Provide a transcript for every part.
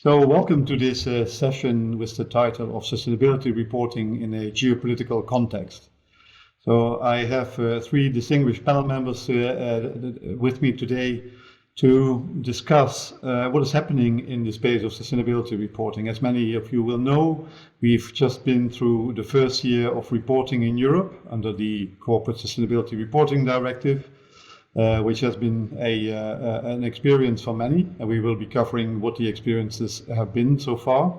So welcome to this session with the title of Sustainability Reporting in a Geopolitical Context. So I have three distinguished panel members with me today to discuss what is happening in the space of sustainability reporting. As many of you will know, we've just been through the first year of reporting in Europe under the Corporate Sustainability Reporting Directive, which has been an experience for many, and we will be covering what the experiences have been so far.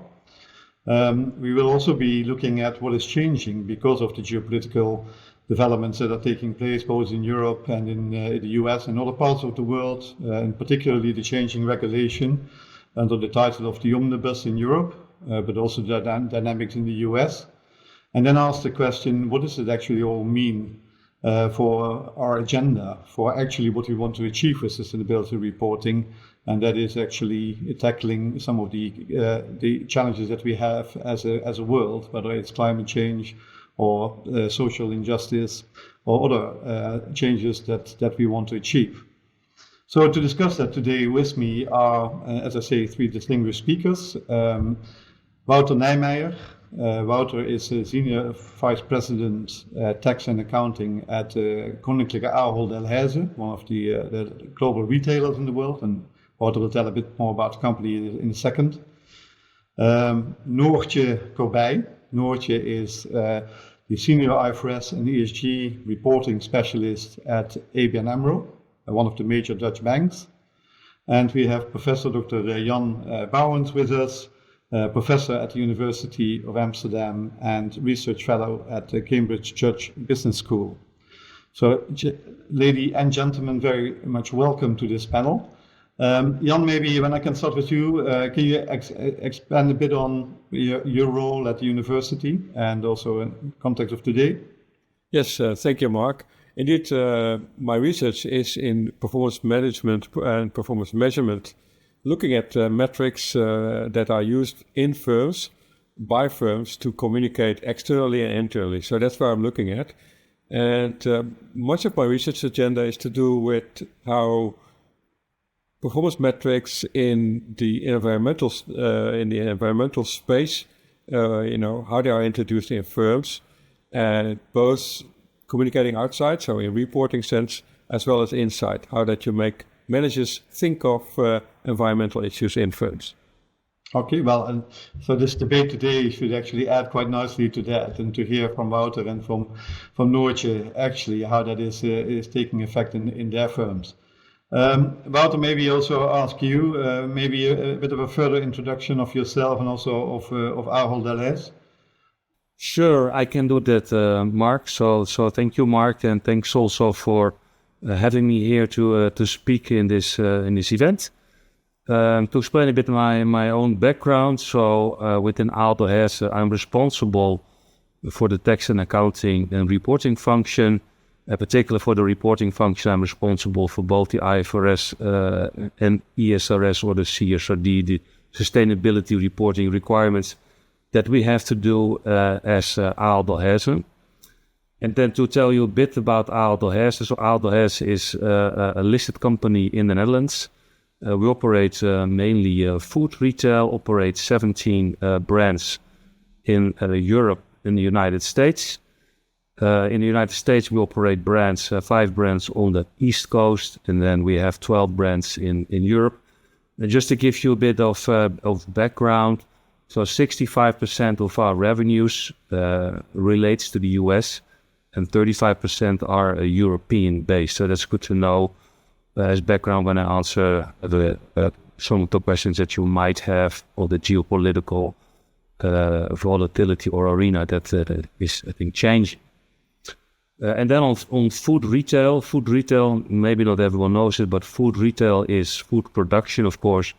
We will also be looking at what is changing because of the geopolitical developments that are taking place both in Europe and in the US and other parts of the world, and particularly the changing regulation under the title of the Omnibus in Europe, but also the dynamics in the US. And then ask the question, what does it actually all mean for our agenda, for actually what we want to achieve with sustainability reporting, and that is actually tackling some of the challenges that we have as a world, whether it's climate change or social injustice or other changes that we want to achieve. So to discuss that today with me are, as I say, three distinguished speakers. Wouter Nijmeijer. Wouter is a Senior Vice President Tax and Accounting at Koninklijke Ahold Delhaize, one of the global retailers in the world, and Wouter will tell a bit more about the company in a second. Noortje Corbeij. Noortje is the Senior IFRS and ESG Reporting Specialist at ABN AMRO, one of the major Dutch banks. And we have Professor Dr. Jan Bouwens with us, Professor at the University of Amsterdam and Research Fellow at the Cambridge Church Business School. So, ladies and gentlemen, very much welcome to this panel. Jan, maybe when I can start with you, can you expand a bit on your role at the university and also in context of today? Yes, thank you, Mark. Indeed, my research is in performance management and performance measurement, looking at metrics that are used in firms, by firms, to communicate externally and internally. So that's what I'm looking at. And much of my research agenda is to do with how performance metrics in the environmental space, how they are introduced in firms, and both communicating outside, so in reporting sense, as well as inside, how that you make managers think of environmental issues in firms. Okay, well, and so this debate today should actually add quite nicely to that, and to hear from Wouter and from Noortje actually how that is taking effect in their firms. Wouter, maybe also ask you maybe a bit of a further introduction of yourself and also of Ahold Delhaize. Sure, I can do that, Mark. So thank you, Mark, and thanks also for having me here to speak in this event. To explain a bit my own background, so within Ahold Delhaize, I'm responsible for the tax and accounting and reporting function. Particularly for the reporting function, I'm responsible for both the IFRS and ESRS or the CSRD, the sustainability reporting requirements that we have to do as Ahold Delhaize. And then to tell you a bit about Ahold Delhaize. So Ahold Delhaize is a listed company in the Netherlands. We operate mainly food retail, operate 17 brands in Europe and the United States. In the United States, we operate 5 brands on the East Coast, and then we have 12 brands in Europe. And just to give you a bit of background, so 65% of our revenues relates to the US, and 35% are European-based. So that's good to know as background when I answer some of the questions that you might have on the geopolitical volatility or arena that is, I think, changing. And then on food retail, maybe not everyone knows it, but food retail is food production, of course.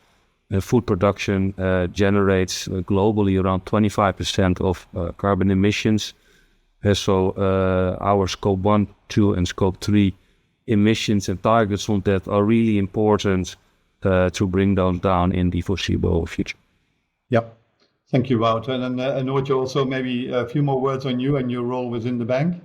And food production generates globally around 25% of carbon emissions. So our scope 1, 2, and scope 3 emissions and targets on that are really important to bring those down in the foreseeable future. Yep. Thank you, Wouter. And Noortje, also maybe a few more words on you and your role within the bank.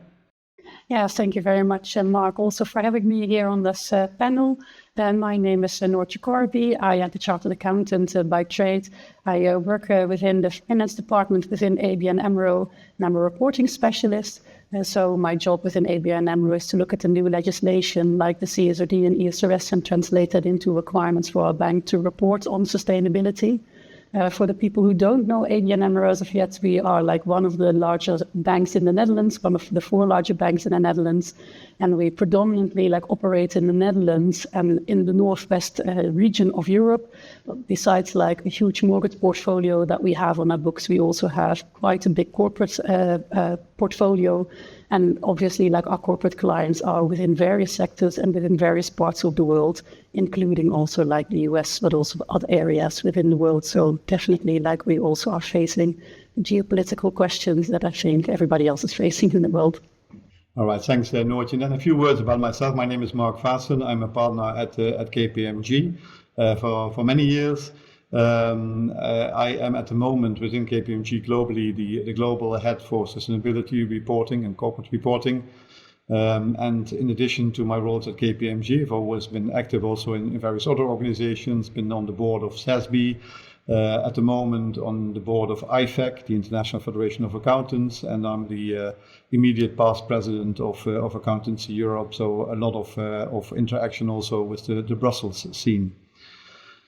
Yeah, thank you very much, Mark, also for having me here on this panel. My name is Noortje Corbeij. I am the chartered accountant by trade. I work within the finance department within ABN AMRO, and I'm a reporting specialist. So my job within ABN AMRO is to look at the new legislation like the CSRD and IFRS and translate that into requirements for our bank to report on sustainability. For the people who don't know ABN AMRO as of yet, we are like one of the larger banks in the Netherlands, one of the 4 larger banks in the Netherlands, and we predominantly operate in the Netherlands and in the northwest region of Europe. But besides a huge mortgage portfolio that we have on our books, we also have quite a big corporate portfolio. And obviously, our corporate clients are within various sectors and within various parts of the world, including also the US, but also other areas within the world. So definitely, we also are facing geopolitical questions that I think everybody else is facing in the world. All right, thanks, Noortje. And then a few words about myself. My name is Mark Vaessen. I'm a partner at KPMG for many years. I am at the moment within KPMG globally the global head for sustainability reporting and corporate reporting. And in addition to my roles at KPMG, I've always been active also in various other organizations, been on the board of SASB, at the moment on the board of IFAC, the International Federation of Accountants, and I'm the immediate past president of Accountancy Europe, so a lot of interaction also with the Brussels scene.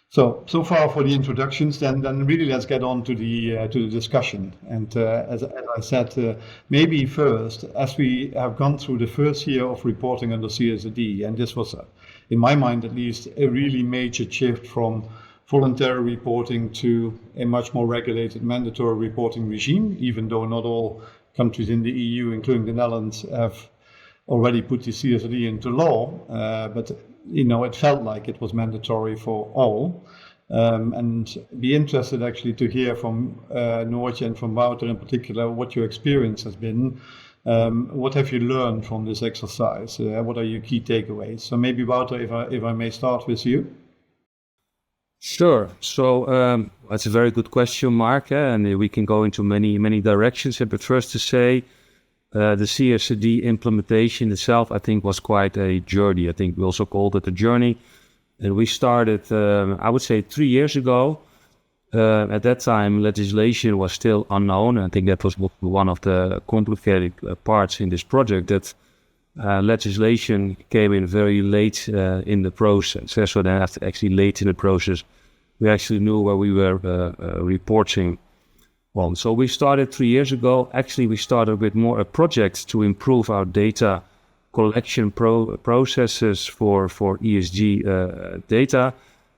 So far for the introductions, then really let's get on to the discussion. And as I said, maybe first, as we have gone through the first year of reporting under CSRD, and this was, in my mind at least, a really major shift from voluntary reporting to a much more regulated mandatory reporting regime, even though not all countries in the EU, including the Netherlands, have already put the CSRD into law, but it felt like it was mandatory for all. And be interested actually to hear from Noortje and from Wouter in particular what your experience has been. What have you learned from this exercise? What are your key takeaways? So maybe Wouter, if I may start with you. Sure. So that's a very good question, Mark, and we can go into many directions. But first to say, the CSRD implementation itself, I think, was quite a journey. I think we also called it a journey. And we started, I would say, 3 years ago. At that time, legislation was still unknown. I think that was one of the complicated parts in this project, that legislation came in very late in the process. So then actually late in the process, we actually knew where we were reporting on. So we started 3 years ago. Actually, we started with more a project to improve our data collection processes for ESG data.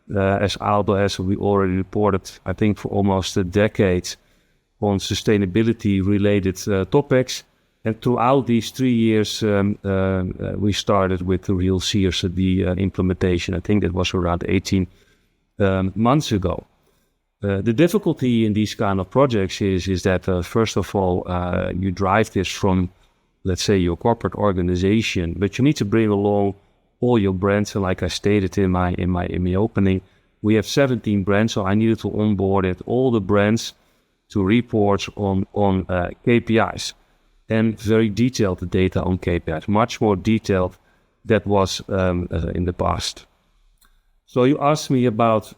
As Ahold has, we already reported, I think, for almost a decade on sustainability-related topics. And throughout these 3 years, we started with the real CSRD implementation. I think that was around 18 months ago. The difficulty in these kind of projects is that, first of all, you drive this from, let's say, your corporate organization, but you need to bring along all your brands. And like I stated in my opening, we have 17 brands, so I needed to onboard all the brands to report on KPIs. And very detailed data on KPIs, much more detailed than was in the past. So you asked me about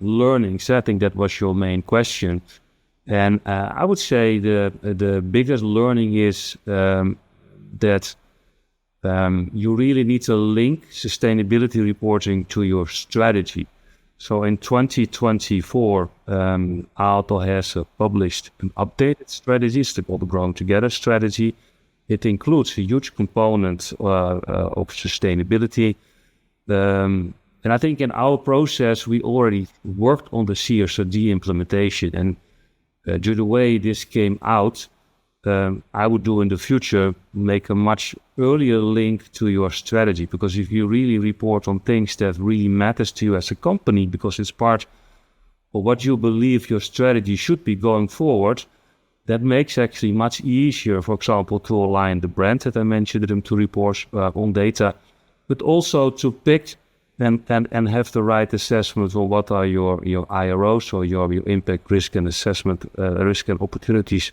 learnings. I think that was your main question. And I would say the biggest learning is that you really need to link sustainability reporting to your strategy. So in 2024, Ahold has published an updated strategy. It's called the Growing Together strategy. It includes a huge component of sustainability. And I think in our process, we already worked on the CSRD implementation. And due to the way this came out, I would do in the future, make a much earlier link to your strategy. Because if you really report on things that really matters to you as a company, because it's part of what you believe your strategy should be going forward, that makes actually much easier, for example, to align the brand that I mentioned them to report on data, but also to pick and have the right assessment on what are your IROs, or your impact, risk and assessment, risk and opportunities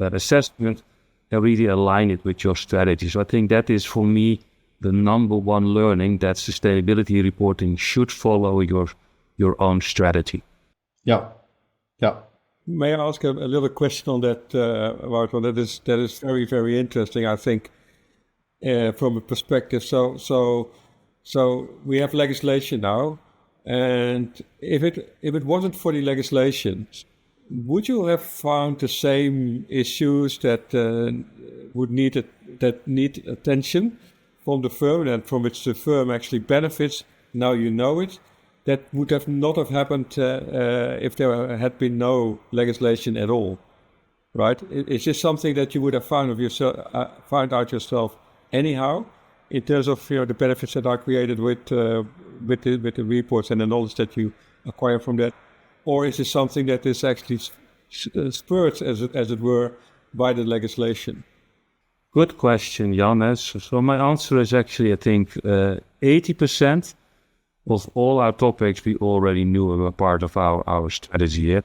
assessment, really align it with your strategy. So I think that is for me the number one learning, that sustainability reporting should follow your own strategy. Yeah. May I ask a little question on that, Wouter? That is very, very interesting, I think, from a perspective. So we have legislation now, and if it wasn't for the legislation, would you have found the same issues that need attention from the firm and from which the firm actually benefits? Now you know it. That would have not have happened if there had been no legislation at all, right? Is this something that you would have found out yourself anyhow, in terms of the benefits that are created with the reports and the knowledge that you acquire from that, or is it something that is actually spurred, as it were, by the legislation? Good question, Jan. So my answer is actually, I think, 80% of all our topics we already knew were part of our strategy. Yeah?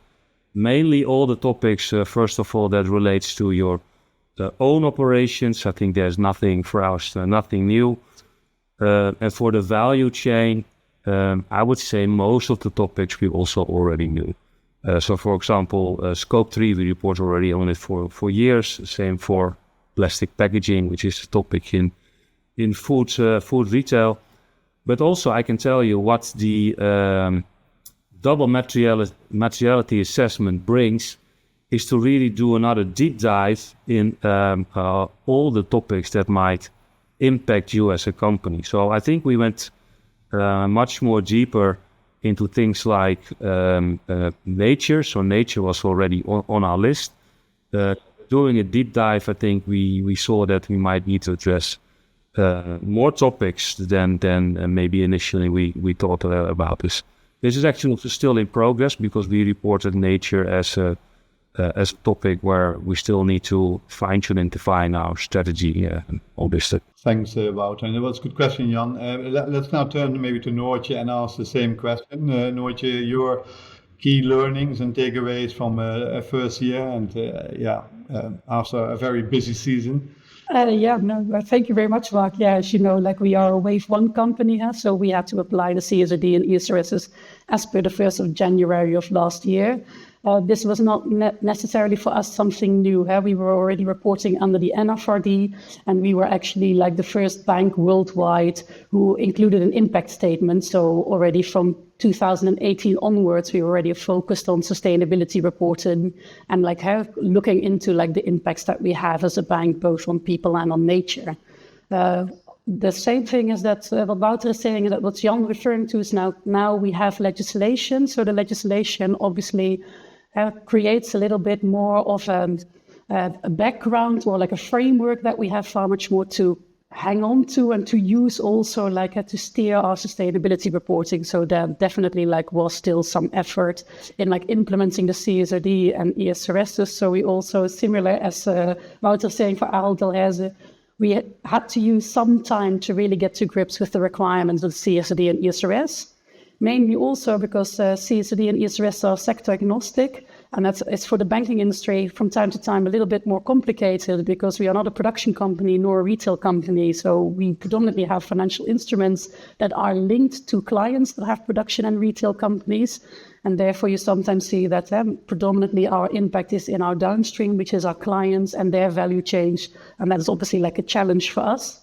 Mainly all the topics, first of all, that relates to your own operations. I think there's nothing for us, nothing new. And for the value chain, I would say most of the topics we also already knew. So for example, Scope 3, we report already on it for years. Same for plastic packaging, which is a topic in food retail. But also I can tell you what the double materiality assessment brings is to really do another deep dive in all the topics that might impact you as a company. So I think we went much more deeper into things like nature. So nature was already on our list. Doing a deep dive, I think we saw that we might need to address more topics than maybe initially we thought about this. This is actually still in progress because we reported nature as a topic where we still need to fine-tune and define our strategy on this. Thanks, Wouter. And that was a good question, Jan. Let's now turn maybe to Noortje and ask the same question. Noortje, your key learnings and takeaways from a first year and after a very busy season. Thank you very much, Mark. Yeah, as you know, we are a wave one company, so we had to apply the CSRD and IFRS as per the 1st of January of last year. This was not necessarily for us something new. We were already reporting under the NFRD, and we were actually the first bank worldwide who included an impact statement. So already from 2018 onwards, we already focused on sustainability reporting and looking into the impacts that we have as a bank, both on people and on nature. The same thing is that what Wouter is saying, that what Jan referring to is now we have legislation. So the legislation obviously creates a little bit more of a background or a framework that we have far much more to hang on to and to use also to steer our sustainability reporting. So there definitely was still some effort in implementing the CSRD and IFRS. So we also, similar as Wouter saying for Ahold Delhaize, we had to use some time to really get to grips with the requirements of CSRD and IFRS. Mainly also because CSRD and IFRS are sector agnostic, and it's for the banking industry from time to time a little bit more complicated because we are not a production company nor a retail company. So we predominantly have financial instruments that are linked to clients that have production and retail companies. And therefore you sometimes see that predominantly our impact is in our downstream, which is our clients and their value chain. And that is obviously a challenge for us.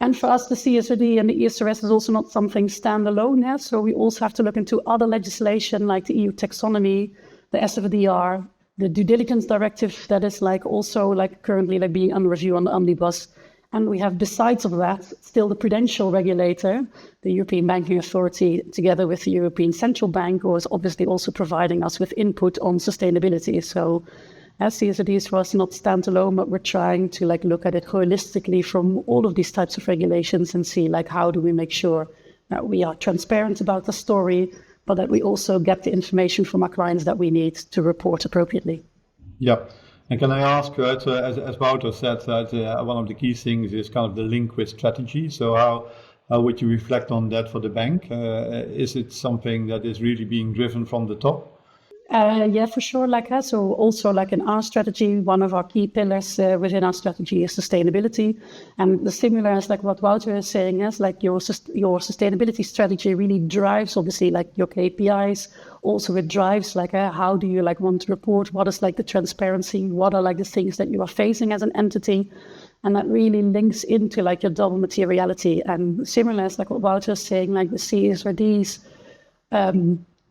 And for us, the CSRD and the IFRS is also not something standalone. So we also have to look into other legislation like the EU taxonomy, the SFDR, the due diligence directive that is also currently being under review on the omnibus. And we have, besides of that, still the prudential regulator, the European Banking Authority, together with the European Central Bank, who is obviously also providing us with input on sustainability. So CSRD is for us not standalone, but we're trying to look at it holistically from all of these types of regulations and see how do we make sure that we are transparent about the story, but that we also get the information from our clients that we need to report appropriately. Yeah. And can I ask, as Wouter said, that one of the key things is kind of the link with strategy. So how would you reflect on that for the bank? Is it something that is really being driven from the top? Yeah, for sure. So also in our strategy, one of our key pillars within our strategy is sustainability. And the similar as what Wouter is saying is your sustainability strategy really drives obviously your KPIs. Also, it drives how do you want to report? What is the transparency? What are the things that you are facing as an entity? And that really links into your double materiality. And similar as what Wouter is saying, the CSRD's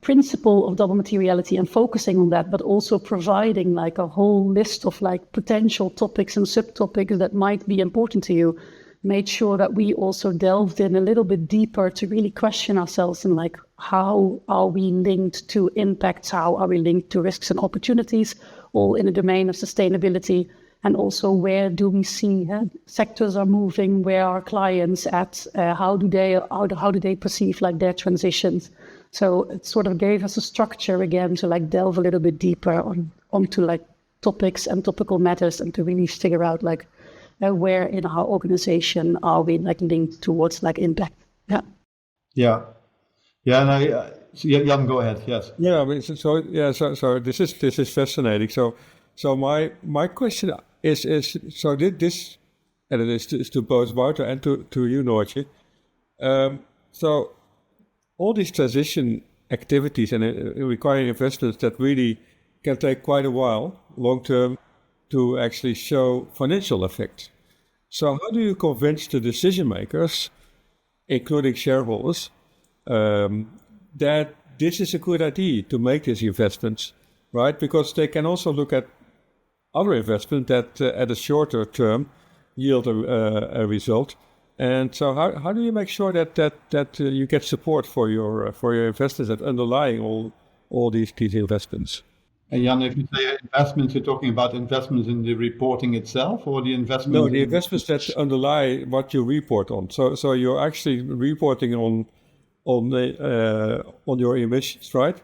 principle of double materiality and focusing on that, but also providing a whole list of potential topics and subtopics that might be important to you, made sure that we also delved in a little bit deeper to really question ourselves and how are we linked to impacts, how are we linked to risks and opportunities, all in the domain of sustainability. And also, where do we see sectors are moving? Where are clients at? How do they perceive their transitions? So it sort of gave us a structure again to delve a little bit deeper onto topics and topical matters, and to really figure out where in our organization are we linked towards impact. Yeah. And Jan, go ahead. Yes. Yeah. I mean, so this is fascinating. So my question is so this, and it is to both Wouter and to you, Noortje. So all these transition activities and requiring investments that really can take quite a while, long term, to actually show financial effect. So how do you convince the decision makers, including shareholders, that this is a good idea to make these investments, right? Because they can also look at other investment that at a shorter term yield a result. And so how do you make sure that you get support for your investors that underlying all these investments? And Jan, if you say investments, you're talking about investments in the reporting itself, or the investments? No, the investments that underlie what you report on. So you're actually reporting on your emissions, right?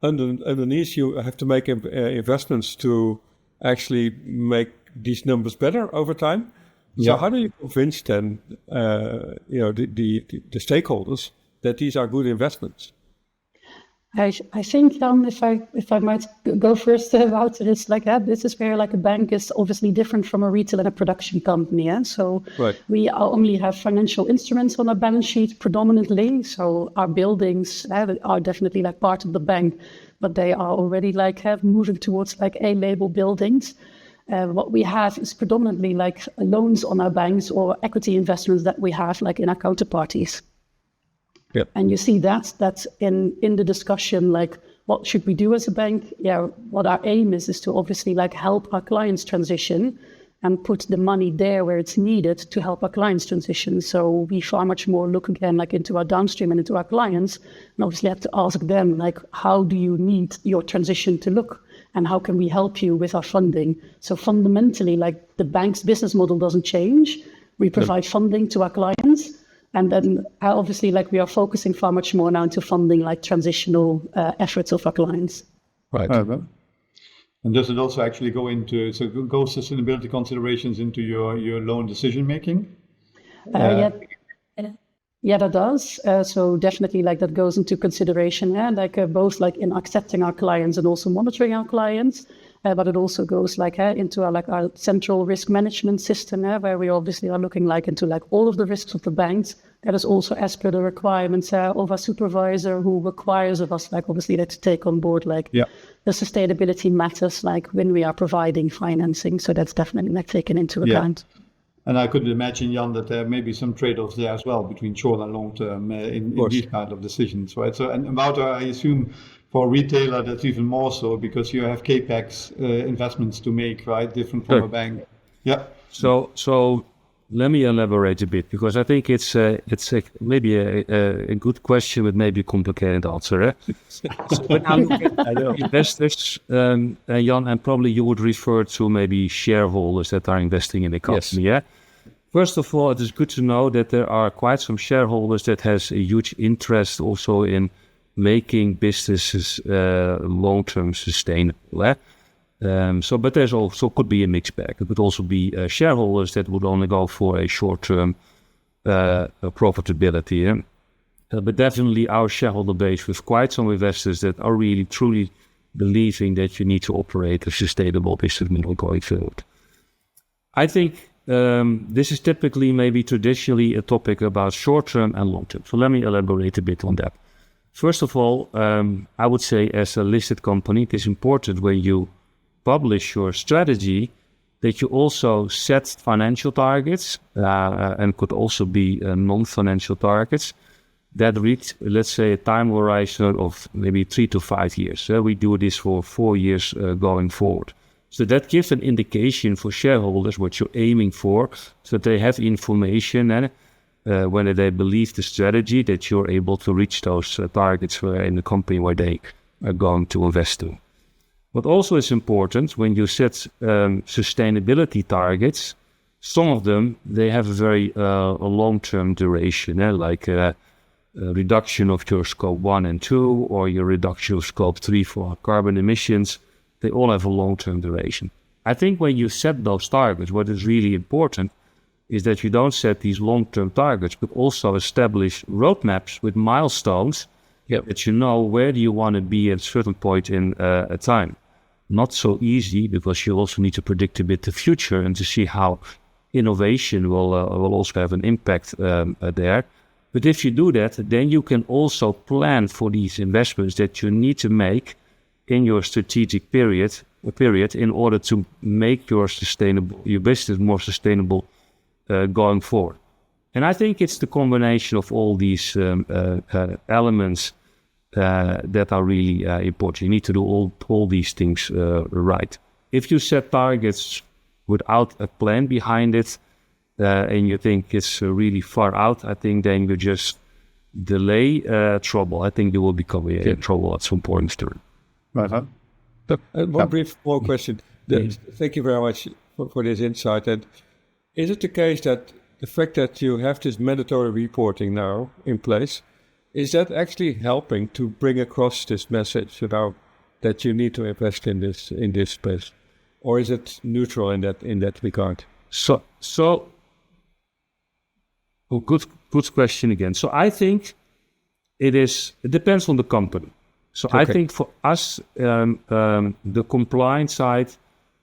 Underneath, you have to make investments to actually make these numbers better over time. So how do you convince then the stakeholders that these are good investments? I think, if I might go first, Wouter, it's this is where a bank is obviously different from a retail and a production company. So right. We only have financial instruments on our balance sheet predominantly. So our buildings are definitely part of the bank, but they are already moving towards A-label buildings. What we have is predominantly loans on our banks or equity investments that we have in our counterparties. Yep. And you see that's in the discussion, what should we do as a bank? Yeah, what our aim is to obviously help our clients transition and put the money there where it's needed to help our clients transition. So we far much more look again into our downstream and into our clients, and obviously have to ask them how do you need your transition to look, and how can we help you with our funding? So fundamentally, the bank's business model doesn't change. We provide funding to our clients. And then obviously we are focusing far much more now into funding transitional efforts of our clients. Right. And does it also actually go sustainability considerations into your loan decision making? Yeah, that does. So definitely that goes into consideration, both in accepting our clients and also monitoring our clients. But it also goes into our central risk management system, where we obviously are looking into all of the risks of the banks. That is also as per the requirements of our supervisor, who requires of us obviously to take on board the sustainability matters when we are providing financing. So that's definitely taken into account. And I could imagine, Jan, that there may be some trade-offs there as well between short and long term in these kind of decisions, right? So, and Wouter, I assume for a retailer that's even more so, because you have capex investments to make, right? Different from a bank. Yeah. So let me elaborate a bit, because I think it's maybe a good question with maybe a complicated answer. So when I look at investors, Jan, and probably you would refer to maybe shareholders that are investing in the company. Yes. First of all, it is good to know that there are quite some shareholders that has a huge interest also in making businesses long-term sustainable. But there's also could be a mixed bag. It could also be shareholders that would only go for a short-term profitability. But definitely our shareholder base with quite some investors that are really truly believing that you need to operate a sustainable business model going forward. I think this is typically maybe traditionally a topic about short-term and long-term. So let me elaborate a bit on that. First of all, I would say as a listed company, it is important when you publish your strategy that you also set financial targets and could also be non-financial targets that reach, let's say, a time horizon of maybe 3 to 5 years. We do this for 4 years going forward. So that gives an indication for shareholders what you're aiming for, so that they have information and when they believe the strategy that you're able to reach those targets in the company where they are going to invest in. What also is important when you set sustainability targets, some of them, they have a very a long-term duration, like reduction of your scope 1 and 2 or your reduction of scope 3 for carbon emissions. They all have a long-term duration. I think when you set those targets, what is really important is that you don't set these long-term targets, but also establish roadmaps with milestones that you know where do you want to be at a certain point in a time. Not so easy, because you also need to predict a bit the future and to see how innovation will also have an impact there. But if you do that, then you can also plan for these investments that you need to make in your strategic period in order to make your business more sustainable going forward. And I think it's the combination of all these elements that are really important. You need to do all these things right. If you set targets without a plan behind it, and you think it's really far out, I think then you just delay trouble. I think you will become in trouble at some point. Right. One brief more question. Thank you very much for this insight. And is it the case that the fact that you have this mandatory reporting now in place, is that actually helping to bring across this message about that you need to invest in this space, or is it neutral in that regard? So good question again. So I think it depends on the company. So okay. I think for us, the compliance side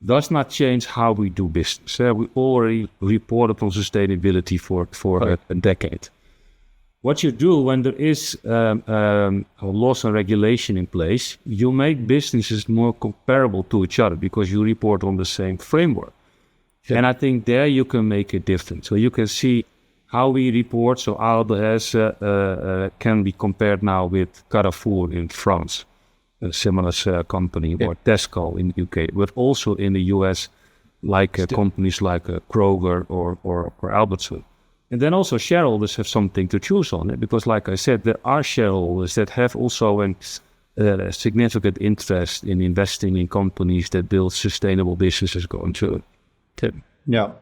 does not change how we do business. We already reported on sustainability for a decade. What you do when there is laws and regulation in place, you make businesses more comparable to each other because you report on the same framework. Yeah. And I think there you can make a difference. So you can see how we report. So Ahold can be compared now with Carrefour in France, a similar company, or Tesco in the UK, but also in the US, like companies like Kroger or Albertsons. And then also shareholders have something to choose on it, because like I said, there are shareholders that have also a significant interest in investing in companies that build sustainable businesses going forward. Yeah.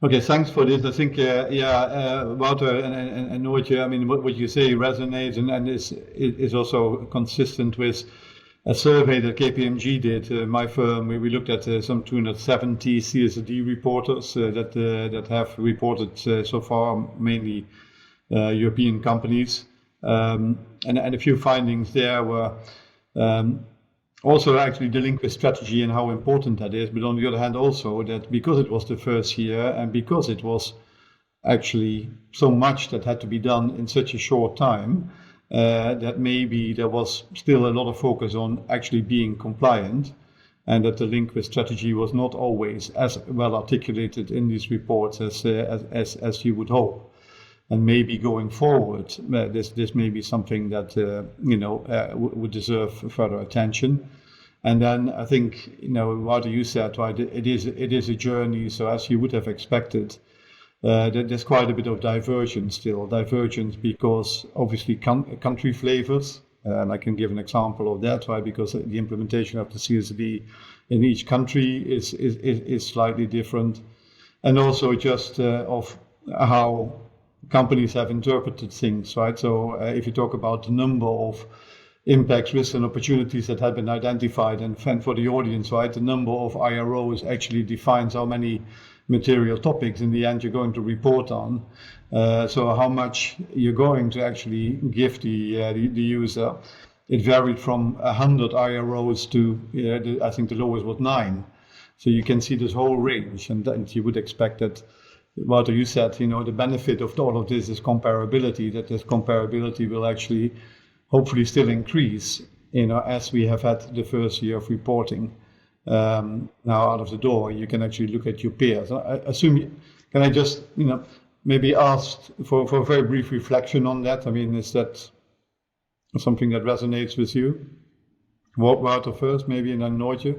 Okay, thanks for this. I think, Wouter and Noortje, I mean, what you say resonates and is also consistent with a survey that KPMG did, my firm. We looked at some 270 CSRD reporters that have reported so far, mainly European companies. And a few findings there were also actually the link with strategy and how important that is. But on the other hand, also that because it was the first year and because it was actually so much that had to be done in such a short time, that maybe there was still a lot of focus on actually being compliant, and that the link with strategy was not always as well articulated in these reports as you would hope. And maybe going forward, this may be something that would deserve further attention. And then I think, Wouter, you said, right, it is a journey. So as you would have expected, there's quite a bit of divergence still. Divergence because obviously country flavors, and I can give an example of that, right? Because the implementation of the CSRD in each country is slightly different, and also just of how companies have interpreted things, right? So if you talk about the number of impacts, risks, and opportunities that have been identified, and for the audience, right, the number of IROs actually defines how many material topics in the end you're going to report on. So how much you're going to actually give the user. it varied from 100 IROs to, I think the lowest was 9. So you can see this whole range, and you would expect that, Wouter, you said, the benefit of all of this is comparability, that this comparability will actually hopefully still increase, as we have had the first year of reporting now out of the door. You can actually look at your peers. I assume, can I just, maybe ask for a very brief reflection on that? I mean, is that something that resonates with you? Wouter first, maybe, and then Noortje.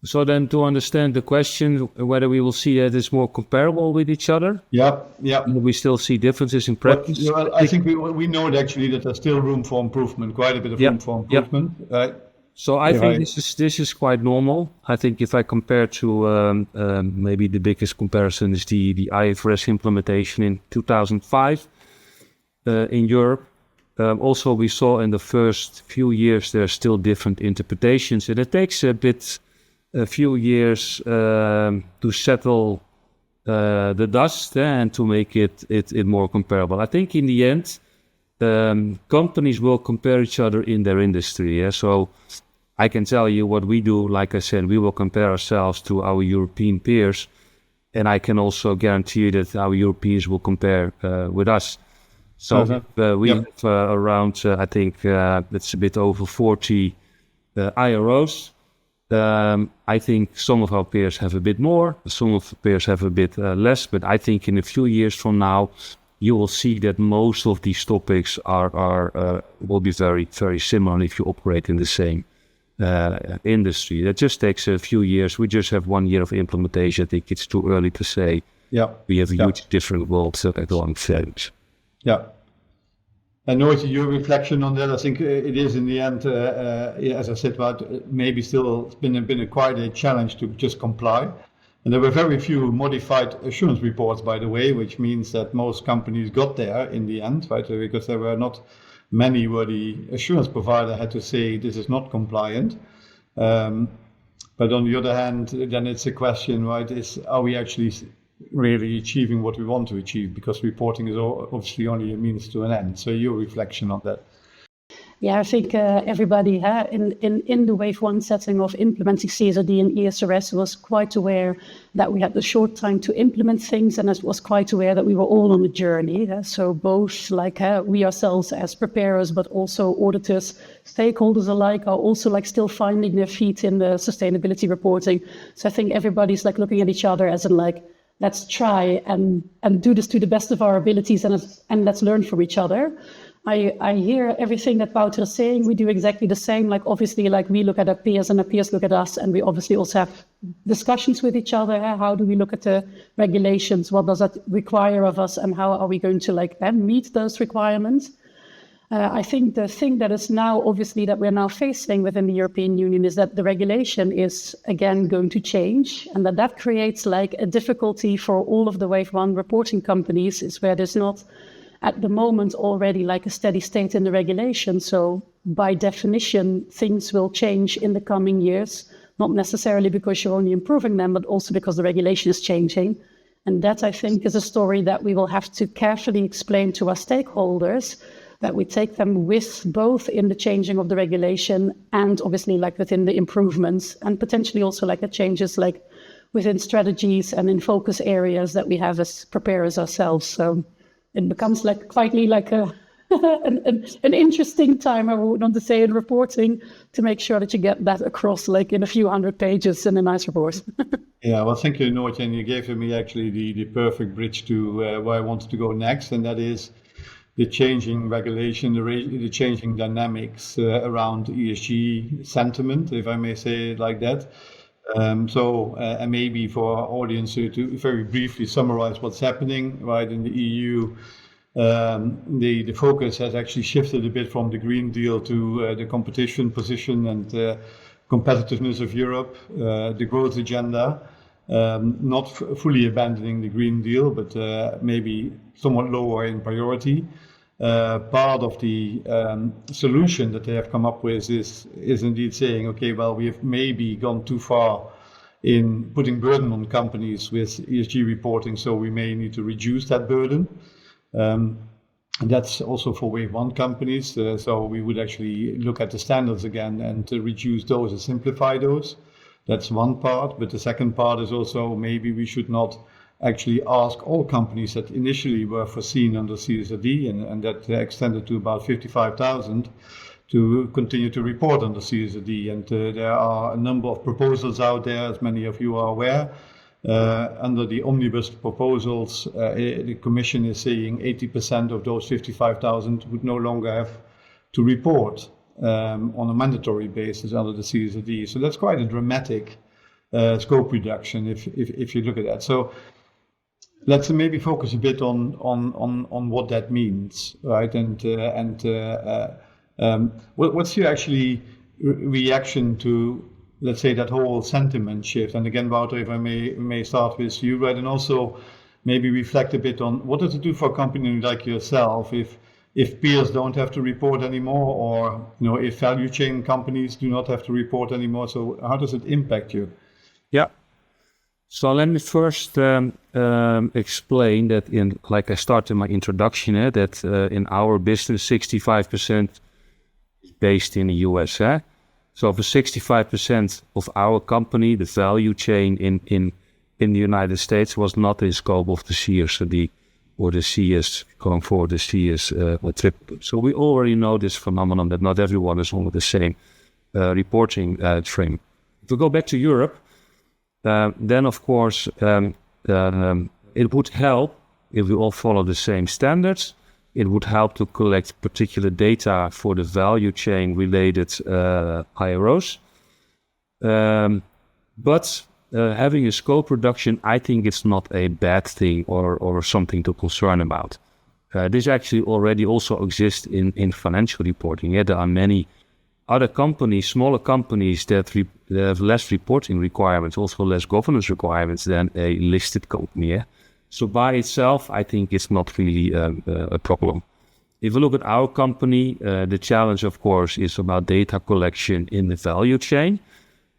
So then, to understand the question, whether we will see that it's more comparable with each other? Yeah. We still see differences in practice? Well, I think we know actually that there's still room for improvement, quite a bit of room for improvement, right? So I think this is quite normal. I think if I compare to maybe the biggest comparison is the IFRS implementation in 2005 in Europe. Also, we saw in the first few years there are still different interpretations, and it takes a few years to settle the dust and to make it more comparable. I think in the end, companies will compare each other in their industry. Yeah? So I can tell you what we do. Like I said, we will compare ourselves to our European peers, and I can also guarantee you that our Europeans will compare with us. So we have around, I think that's a bit over 40 IROs. I think some of our peers have a bit more, some of the peers have a bit less, but I think in a few years from now, you will see that most of these topics will be very, very similar if you operate in the same industry. That just takes a few years. We just have 1 year of implementation. I think it's too early to say. Yeah, we have a huge different world at one stage. Yeah. And Noortje, your reflection on that, I think it is in the end, as I said, maybe still been quite a challenge to just comply. And there were very few modified assurance reports, by the way, which means that most companies got there in the end, right? Because there were not many where the assurance provider had to say this is not compliant. But on the other hand, then it's a question, right? Are we actually really achieving what we want to achieve? Because reporting is obviously only a means to an end. So your reflection on that. Yeah, I think everybody in the wave one setting of implementing CSRD and IFRS was quite aware that we had the short time to implement things, and was quite aware that we were all on a journey. So both we ourselves as preparers, but also auditors, stakeholders alike are also still finding their feet in the sustainability reporting. So I think everybody's looking at each other as in let's try and do this to the best of our abilities, and let's learn from each other. I hear everything that Wouter is saying. We do exactly the same. Obviously, we look at our peers and our peers look at us, and we obviously also have discussions with each other. How do we look at the regulations? What does that require of us, and how are we going to meet those requirements? I think the thing that is now obviously that we're now facing within the European Union is that the regulation is again going to change, and that creates a difficulty for all of the wave one reporting companies, is where there's not at the moment already a steady state in the regulation. So by definition, things will change in the coming years, not necessarily because you're only improving them, but also because the regulation is changing. And that, I think, is a story that we will have to carefully explain to our stakeholders, that we take them with both in the changing of the regulation and obviously within the improvements, and potentially also the changes within strategies and in focus areas that we have as preparers ourselves. So it becomes quietly an interesting time, I would want to say, in reporting, to make sure that you get that across in a few hundred pages in a nice report. Yeah, well, thank you, Noortje, and you gave me actually the perfect bridge to where I wanted to go next, and that is the changing regulation, the changing dynamics around ESG sentiment, if I may say it like that. And maybe for our audience to very briefly summarize what's happening, right, in the EU, the focus has actually shifted a bit from the Green Deal to the competition position and competitiveness of Europe, the growth agenda, not fully abandoning the Green Deal, but maybe somewhat lower in priority. Part of the solution that they have come up with is indeed saying, okay, well, we have maybe gone too far in putting burden on companies with ESG reporting, so we may need to reduce that burden. And that's also for wave one companies. So we would actually look at the standards again and to reduce those and simplify those. That's one part. But the second part is also maybe we should not actually ask all companies that initially were foreseen under CSRD and that extended to about 55,000 to continue to report under CSRD. And there are a number of proposals out there, as many of you are aware. Under the omnibus proposals, the Commission is saying 80% of those 55,000 would no longer have to report on a mandatory basis under the CSRD. So that's quite a dramatic scope reduction if you look at that. So let's maybe focus a bit on what that means, right? What's your actually reaction to, let's say, that whole sentiment shift? And again, Wouter, if I may start with you, right? And also maybe reflect a bit on what does it do for a company like yourself if peers don't have to report anymore, or if value chain companies do not have to report anymore. So how does it impact you? Yeah. So let me first explain that like I started my introduction, that in our business, 65% is based in the US. So for 65% of our company, the value chain in the United States was not in scope of the CSRD or the CS, going forward, the CS triple. So we already know this phenomenon that not everyone is on the same reporting frame. If we go back to Europe, then of course it would help if we all follow the same standards. It would help to collect particular data for the value chain related IROs. But having a scope reduction, I think it's not a bad thing or something to concern about. This actually already also exists in financial reporting. There are many other companies, smaller companies that have less reporting requirements, also less governance requirements than a listed company. So by itself, I think it's not really a problem. If you look at our company, the challenge, of course, is about data collection in the value chain.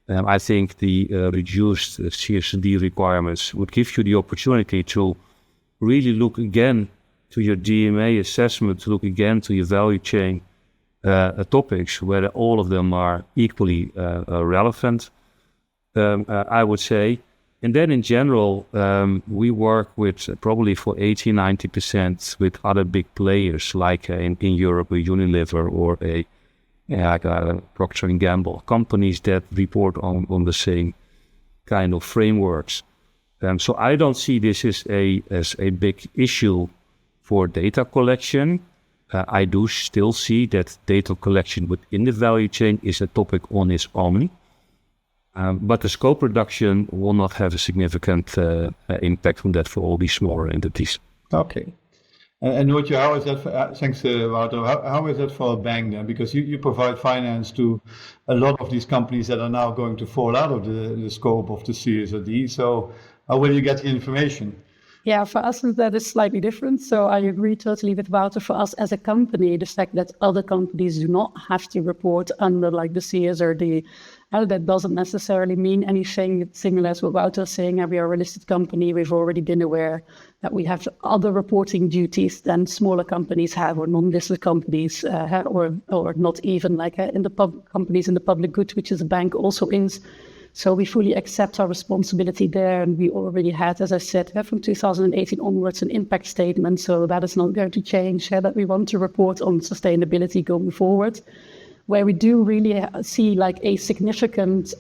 I think the reduced CSRD requirements would give you the opportunity to really look again to your DMA assessment, to look again to your value chain topics, whether all of them are equally relevant, I would say. And then in general, we work with probably for 80-90% with other big players, like in Europe, a Unilever or a Procter & Gamble, companies that report on the same kind of frameworks. So I don't see this as a big issue for data collection. I do still see that data collection within the value chain is a topic on its own. But the scope reduction will not have a significant impact on that for all these smaller entities. Okay. And Noortje, how is that? Thanks, Wouter. How is that for a bank then? Because you provide finance to a lot of these companies that are now going to fall out of the scope of the CSRD. So how will you get the information? Yeah, for us that is slightly different. So I agree totally with Wouter. For us as a company, the fact that other companies do not have to report under like the CSRD, that doesn't necessarily mean anything similar to what Wouter is saying. We are a listed company. We've already been aware that we have other reporting duties than smaller companies have, or non-listed companies have, or not even like in the companies in the public good, which is a bank also is. So we fully accept our responsibility there. And we already had, as I said, from 2018 onwards, an impact statement. So that is not going to change, that we want to report on sustainability going forward. Where we do really see like a significant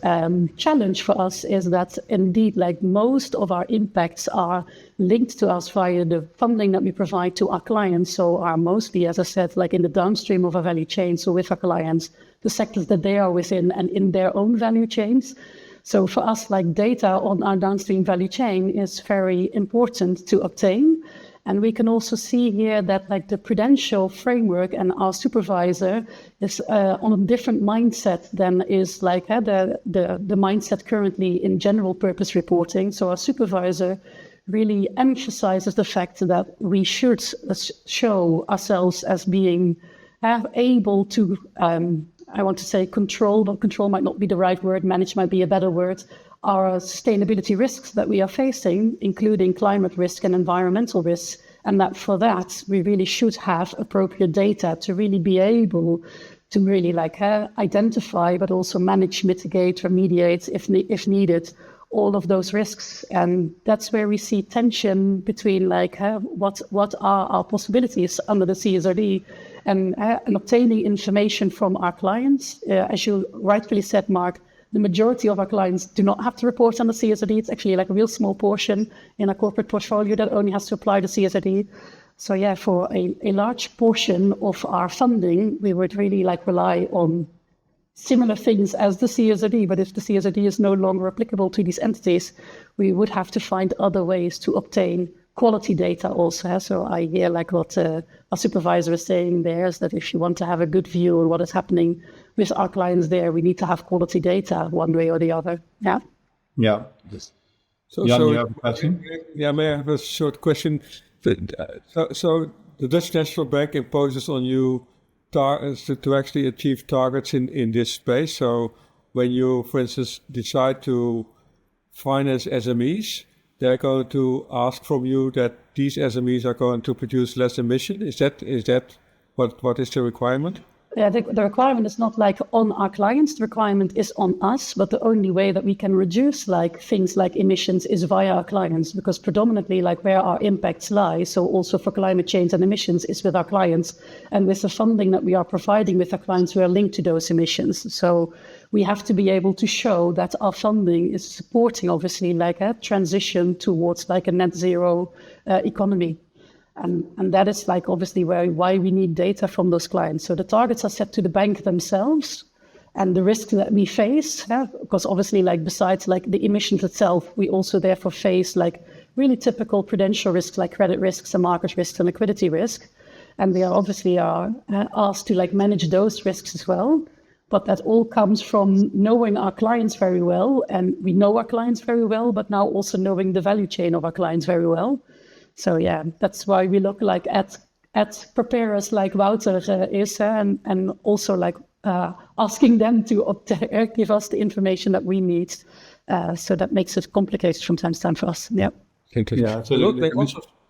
challenge for us is that indeed, like most of our impacts are linked to us via the funding that we provide to our clients. So are mostly, as I said, like in the downstream of our value chain. So with our clients, the sectors that they are within and in their own value chains. So for us, like data on our downstream value chain is very important to obtain. And we can also see here that like the prudential framework and our supervisor is on a different mindset than is like the mindset currently in general purpose reporting. So our supervisor really emphasizes the fact that we should show ourselves as being able to, I want to say control, but control might not be the right word, manage might be a better word, our sustainability risks that we are facing, including climate risk and environmental risks, And that for that, we really should have appropriate data to really be able to really identify, but also manage, mitigate, remediate if needed, all of those risks. And that's where we see tension between what are our possibilities under the CSRD and obtaining information from our clients. As you rightfully said, Mark, the majority of our clients do not have to report on the CSRD. It's actually a real small portion in a corporate portfolio that only has to apply the CSRD. So yeah, for a large portion of our funding, we would really rely on similar things as the CSRD. But if the CSRD is no longer applicable to these entities, we would have to find other ways to obtain quality data also. So I hear what our supervisor is saying there, is that if you want to have a good view on what is happening with our clients there, we need to have quality data one way or the other. Yeah. Yeah. So, Jan, you have a question? Yeah, may I have a short question? So the Dutch National Bank imposes on you to actually achieve targets in this space. So when you, for instance, decide to finance SMEs, they're going to ask from you that these SMEs are going to produce less emission. Is that what is the requirement? Yeah, the requirement is not on our clients, the requirement is on us, but the only way that we can reduce things like emissions is via our clients, because predominantly where our impacts lie, so also for climate change and emissions, is with our clients. And with the funding that we are providing with our clients, we are linked to those emissions. So we have to be able to show that our funding is supporting, obviously, a transition towards a net zero economy. And that is obviously why we need data from those clients. So the targets are set to the bank themselves and the risks that we face, because obviously besides the emissions itself, we also therefore face really typical prudential risks like credit risks and market risks and liquidity risk. And we are obviously asked to manage those risks as well. But that all comes from knowing our clients very well, and we know our clients very well, but now also knowing the value chain of our clients very well. So yeah, that's why we look at preparers like Wouter is, and also asking them to give us the information that we need. So that makes it complicated from time to time for us. Yeah. Yeah. So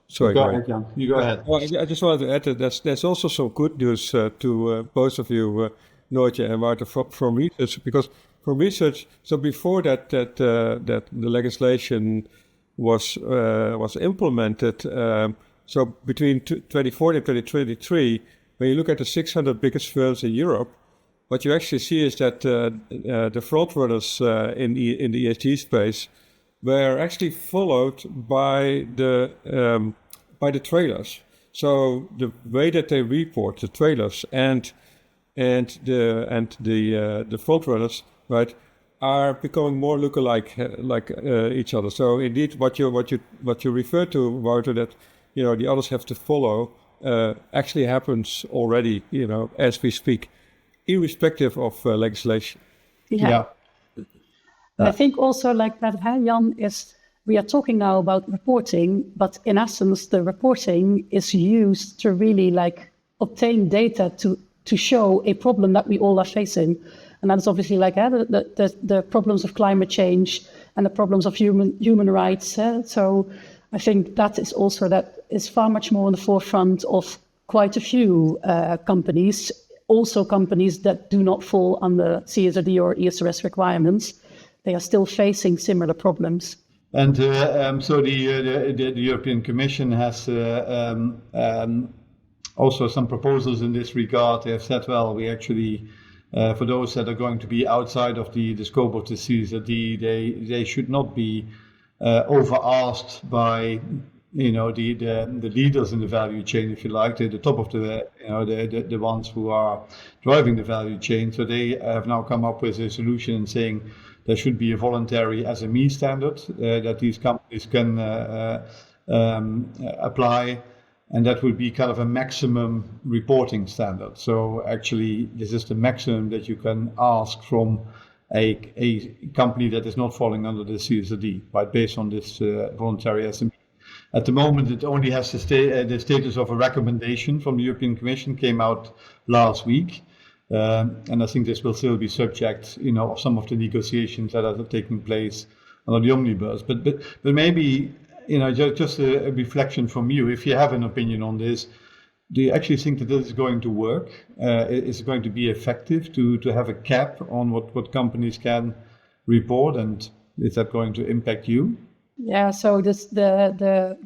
sorry, go ahead, Jan. You go ahead. Well, I just wanted to add that there's also some good news to both of you, Noortje and Wouter, from research, because from research, so before that the legislation was implemented. So between 2014 and 2023, when you look at the 600 biggest firms in Europe, what you actually see is that the front runners in the ESG space were actually followed by the trailers. So the way that they report, the trailers and the front runners, right, are becoming more lookalike each other. So indeed, what you refer to, Wouter, that the others have to follow, actually happens already, as we speak, irrespective of legislation. Yeah. I think also that, Jan, is we are talking now about reporting, but in essence, the reporting is used to really obtain data to show a problem that we all are facing. And that's obviously the problems of climate change and the problems of human rights. So I think that is also far much more on the forefront of quite a few companies, also companies that do not fall under CSRD or IFRS requirements. They are still facing similar problems. And so the European Commission has also some proposals in this regard. They have said, well, we actually, for those that are going to be outside of the scope of the CSRD, they should not be over-asked by the leaders in the value chain, if you like, the top of the ones who are driving the value chain. So they have now come up with a solution saying there should be a voluntary SME standard that these companies can apply, and that would be kind of a maximum reporting standard. So actually, this is the maximum that you can ask from a company that is not falling under the CSRD, right, based on this voluntary SME. At the moment, it only has the status of a recommendation from the European Commission, came out last week. And I think this will still be subject, of some of the negotiations that are taking place under the omnibus. But maybe, just a reflection from you. If you have an opinion on this, do you actually think that this is going to work? Is it going to be effective to have a cap on what companies can report, and is that going to impact you? Yeah, so the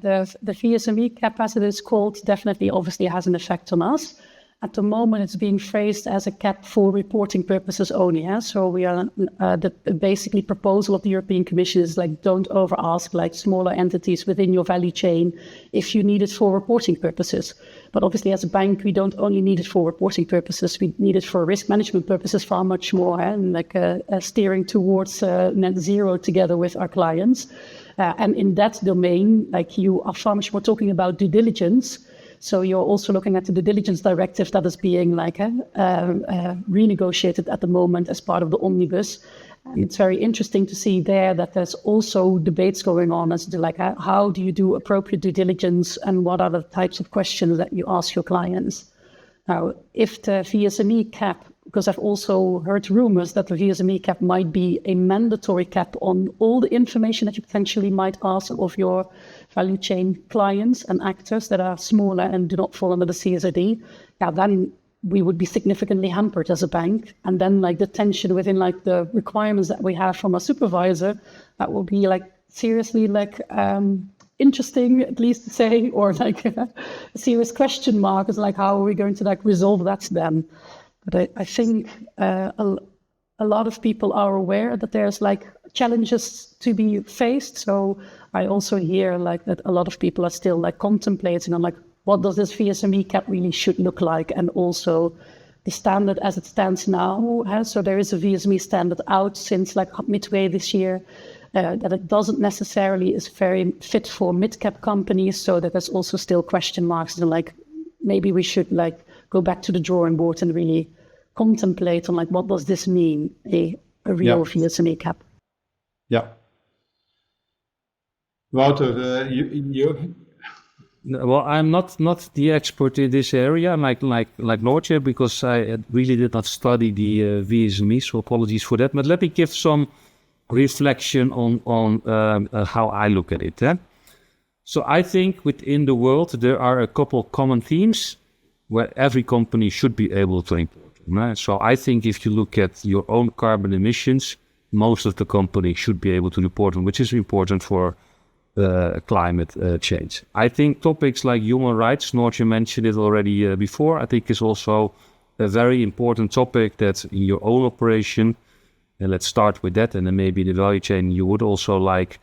VSME cap, as it is called, definitely obviously has an effect on us. At the moment, it's being phrased as a cap for reporting purposes only. Yeah? So we are the basically proposal of the European Commission is like, don't over ask like smaller entities within your value chain if you need it for reporting purposes. But obviously, as a bank, we don't only need it for reporting purposes. We need it for risk management purposes far much more, and like steering towards net zero together with our clients. And in that domain, like you are far much more talking about due diligence. So you're also looking at the due diligence directive that is being like renegotiated at the moment as part of the omnibus. And it's very interesting to see there that there's also debates going on as to like how do you do appropriate due diligence and what are the types of questions that you ask your clients. Now, if the VSME cap, because I've also heard rumors that the VSME cap might be a mandatory cap on all the information that you potentially might ask of your value chain clients and actors that are smaller and do not fall under the CSRD, then we would be significantly hampered as a bank. And then like the tension within like the requirements that we have from a supervisor, that will be like seriously like interesting, at least to say, or like a serious question mark is like, how are we going to like resolve that then? But I think a lot of people are aware that there's like challenges to be faced. So I also hear like that a lot of people are still like contemplating on like, what does this VSME cap really should look like? And also the standard as it stands now. So there is a VSME standard out since like midway this year. That it doesn't necessarily is very fit for mid-cap companies. So that there's also still question marks and like, maybe we should like go back to the drawing board and really contemplate on like, what does this mean, a real VSME cap? Yeah. Wouter, you Well, I'm not the expert in this area, like Noortje, because I really did not study the VSME, so apologies for that. But let me give some reflection on how I look at it. So I think within the world there are a couple common themes where every company should be able to report. So I think if you look at your own carbon emissions, most of the company should be able to report on, which is important for climate change. I think topics like human rights, Noortje mentioned it already before, I think is also a very important topic that in your own operation, and let's start with that, and then maybe the value chain, you would also like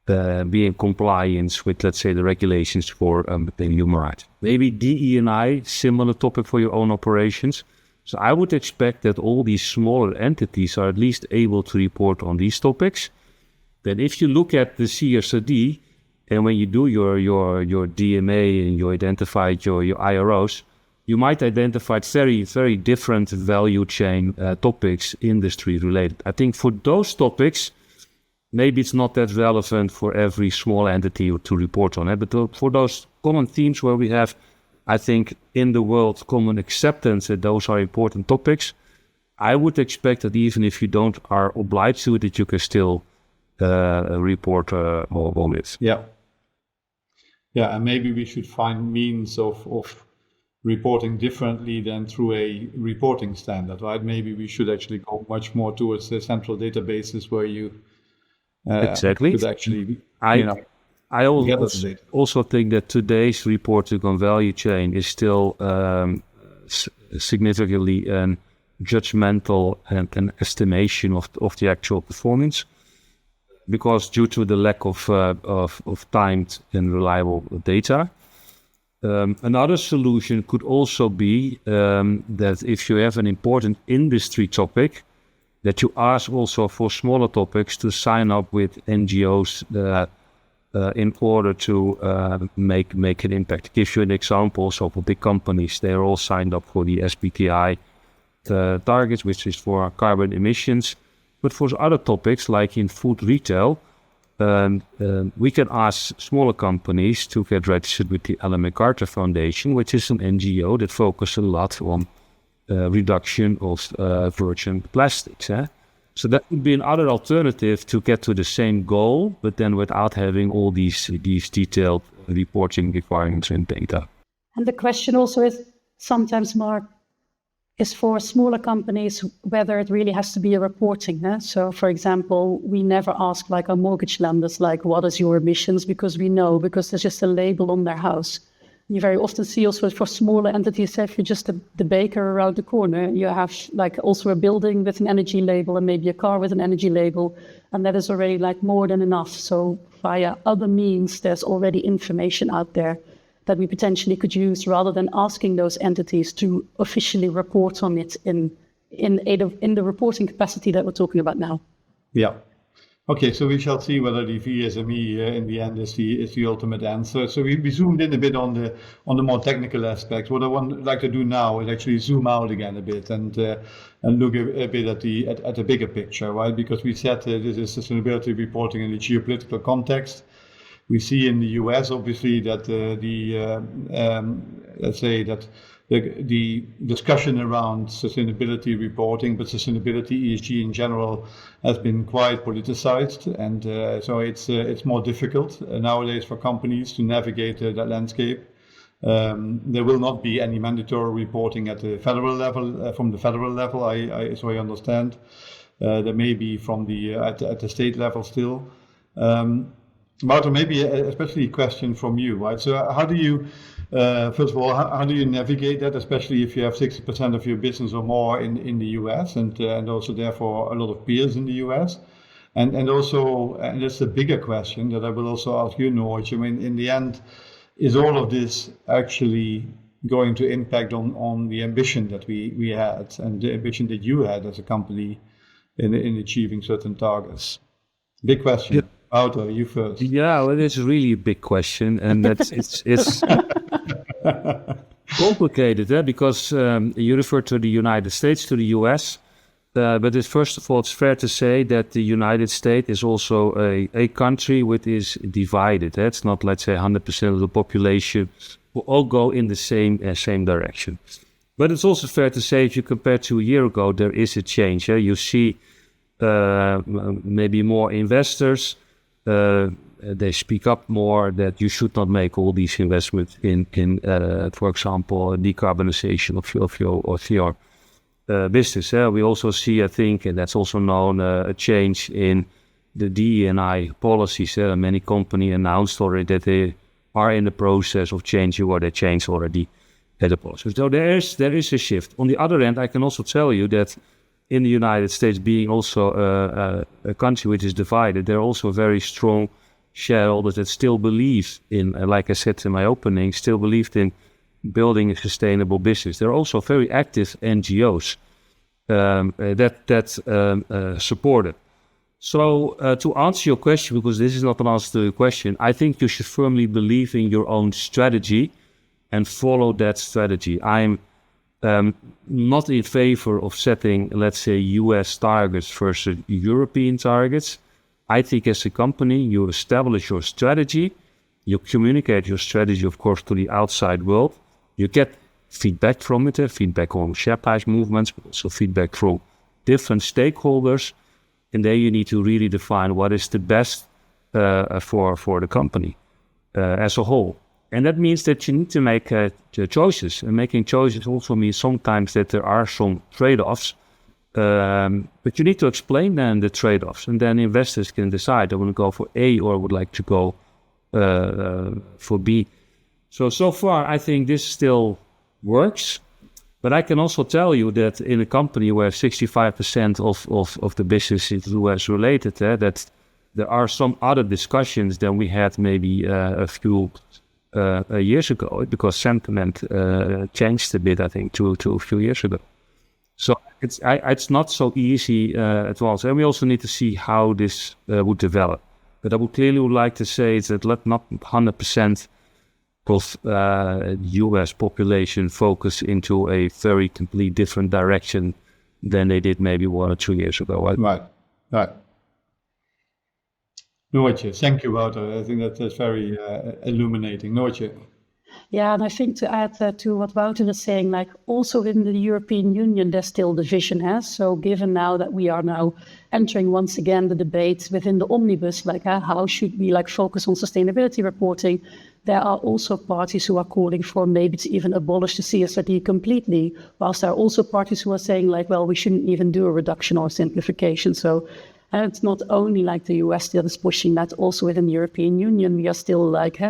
be in compliance with, let's say, the regulations for human rights. Maybe DE&I, similar topic for your own operations. So I would expect that all these smaller entities are at least able to report on these topics. Then if you look at the CSRD, and when you do your DMA and you identify your IROs, you might identify very, very different value chain topics, industry related. I think for those topics, maybe it's not that relevant for every small entity to report on it, but for those common themes where we have, I think, in the world, common acceptance that those are important topics, I would expect that even if you don't are obliged to, that you can still report on it. Yeah, and maybe we should find means of reporting differently than through a reporting standard, right? Maybe we should actually go much more towards the central databases where you exactly could actually, I also think that today's reporting on value chain is still significantly judgmental and an estimation of the actual performance, because due to the lack of timed and reliable data. Another solution could also be that if you have an important industry topic, that you ask also for smaller topics to sign up with NGOs in order to make an impact. To give you an example, so for big companies, they're all signed up for the SBTi targets, which is for carbon emissions. But for other topics, like in food retail, we can ask smaller companies to get registered with the Ellen MacArthur Foundation, which is an NGO that focuses a lot on reduction of virgin plastics. So that would be another alternative to get to the same goal, but then without having all these detailed reporting requirements and data. And the question also is sometimes, Mark, is for smaller companies whether it really has to be a reporting. So, for example, we never ask like our mortgage lenders, like, what is your emissions? Because we know, because there's just a label on their house. You very often see also for smaller entities, if you're just the baker around the corner, you have like also a building with an energy label and maybe a car with an energy label, and that is already like more than enough. So via other means, there's already information out there that we potentially could use rather than asking those entities to officially report on it in the reporting capacity that we're talking about now. Yeah. Okay, so we shall see whether the VSME in the end is the ultimate answer. So we zoomed in a bit on the more technical aspects. What I would like to do now is actually zoom out again a bit and look a bit at the bigger picture, right? Because we said this is sustainability reporting in the geopolitical context. We see in the US, obviously, that let's say that the discussion around sustainability reporting, but sustainability ESG in general, has been quite politicized, and so it's more difficult nowadays for companies to navigate that landscape. There will not be any mandatory reporting at the federal level, from the federal level. So I understand. There may be from the at the state level still. Wouter, maybe especially a question from you, right? So how do you, first of all, how do you navigate that, especially if you have 60% of your business or more in the US and also therefore a lot of peers in the US? And also, and that's a bigger question that I will also ask you, Noortje. I mean, in the end, is all of this actually going to impact on the ambition that we had and the ambition that you had as a company in achieving certain targets? Big question. Yeah. Wouter, you first. Yeah, well, it's really a big question, and it's complicated, because you refer to the United States, to the US, but first of all, it's fair to say that the United States is also a country which is divided. It's not, let's say, 100% of the population will all go in the same direction. But it's also fair to say, if you compare to a year ago, there is a change. You see maybe more investors. They speak up more that you should not make all these investments in for example, decarbonization of your business. We also see, I think, and that's also known, a change in the DE&I policies. Many companies announced already that they are in the process of changing, or they changed already the policies. So there is a shift. On the other hand, I can also tell you that in the United States, being also a country which is divided, there are also very strong shareholders that still believe in, like I said in my opening, still believed in building a sustainable business. There are also very active NGOs that support it. So to answer your question, because this is not an answer to your question, I think you should firmly believe in your own strategy and follow that strategy. I'm not in favor of setting, let's say, US targets versus European targets. I think as a company, you establish your strategy, you communicate your strategy, of course, to the outside world. You get feedback from it, feedback on share price movements, but also feedback from different stakeholders. And then you need to really define what is the best for the company as a whole. And that means that you need to make choices. And making choices also means sometimes that there are some trade-offs. But you need to explain then the trade-offs. And then investors can decide, I want to go for A or I would like to go for B. So far, I think this still works. But I can also tell you that in a company where 65% of the business is US related, that there are some other discussions than we had maybe a few years ago, because sentiment changed a bit, I think, to a few years ago. So it's not so easy at once. And we also need to see how this would develop. But I would clearly like to say that let not 100% of US population focus into a very complete different direction than they did maybe 1 or 2 years ago. Right. Noortje, thank you, Wouter. I think that's very illuminating. Noortje. Yeah, and I think to add to what Wouter is saying, like also in the European Union, there's still division. So given now that we are now entering once again the debate within the omnibus, like how should we like focus on sustainability reporting, there are also parties who are calling for maybe to even abolish the CSRD completely, whilst there are also parties who are saying like, well, we shouldn't even do a reduction or simplification. So it's not only like the US that is pushing that, also within the European Union, we are still like,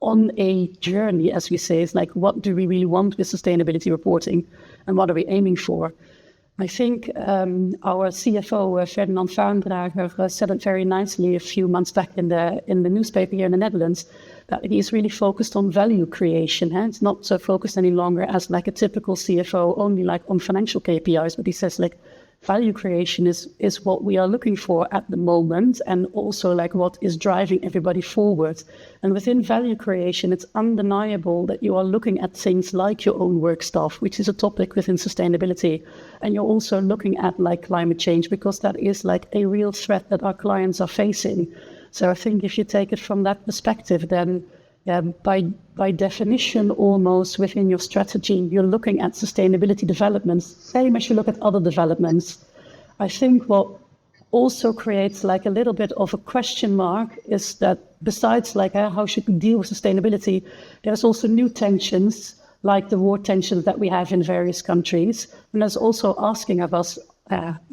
on a journey, as we say. It's like, what do we really want with sustainability reporting and what are we aiming for? I think our CFO, Ferdinand Vaandrager, said it very nicely a few months back in the newspaper here in the Netherlands, that he's really focused on value creation. It's not so focused any longer as like a typical CFO, only like on financial KPIs, but he says like, value creation is what we are looking for at the moment, and also like what is driving everybody forward. And within value creation, it's undeniable that you are looking at things like your own work stuff, which is a topic within sustainability. And you're also looking at like climate change, because that is like a real threat that our clients are facing. So I think if you take it from that perspective, then by definition, almost within your strategy, you're looking at sustainability developments, same as you look at other developments. I think what also creates like a little bit of a question mark is that besides like how should we deal with sustainability, there's also new tensions, like the war tensions that we have in various countries. And there's also asking of us,